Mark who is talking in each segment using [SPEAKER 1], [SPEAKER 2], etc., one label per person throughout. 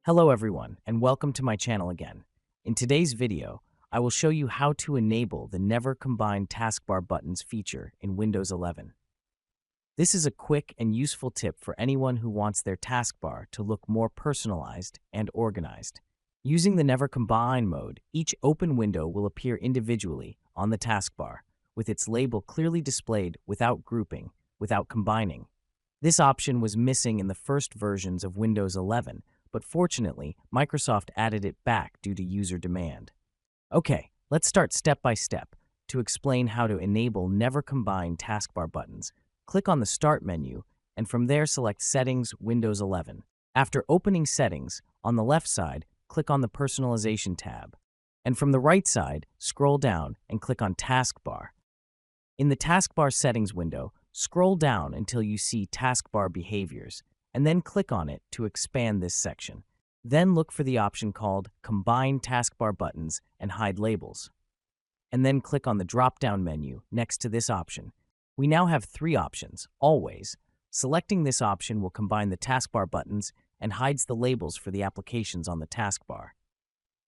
[SPEAKER 1] Hello everyone, and welcome to my channel again. In today's video, I will show you how to enable the Never Combine Taskbar Buttons feature in Windows 11. This is a quick and useful tip for anyone who wants their taskbar to look more personalized and organized. Using the Never Combine mode, each open window will appear individually on the taskbar, with its label clearly displayed without grouping, without combining. This option was missing in the first versions of Windows 11, but fortunately, Microsoft added it back due to user demand. Okay, let's start step by step. To explain how to enable Never Combine Taskbar Buttons, click on the Start menu, and from there select Settings, Windows 11. After opening Settings, on the left side, click on the Personalization tab. And from the right side, scroll down and click on Taskbar. In the Taskbar Settings window, scroll down until you see Taskbar Behaviors, and then click on it to expand this section. Then look for the option called Combine Taskbar Buttons and Hide Labels. And then click on the drop-down menu next to this option. We now have three options, always. Selecting this option will combine the taskbar buttons and hides the labels for the applications on the taskbar.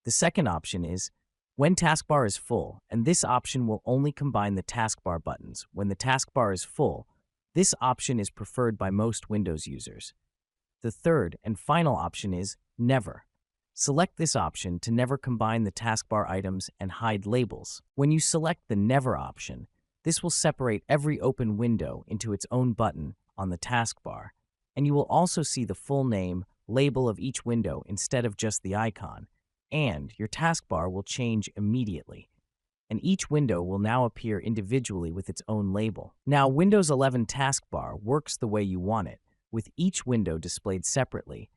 [SPEAKER 1] The second option is When Taskbar is Full, and this option will only combine the taskbar buttons. When the taskbar is full, this option is preferred by most Windows users. The third and final option is Never. Select this option to never combine the taskbar items and hide labels. When you select the Never option, this will separate every open window into its own button on the taskbar, and you will also see the full name, label of each window instead of just the icon, and your taskbar will change immediately. And each window will now appear individually with its own label. Now, Windows 11 taskbar works the way you want it, with each window displayed separately,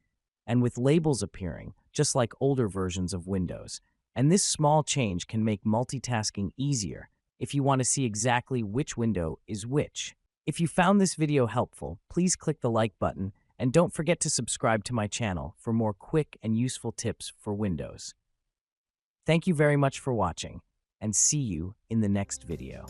[SPEAKER 1] and with labels appearing, just like older versions of Windows. And this small change can make multitasking easier if you want to see exactly which window is which. If you found this video helpful, please click the like button, and don't forget to subscribe to my channel for more quick and useful tips for Windows. Thank you very much for watching, and see you in the next video.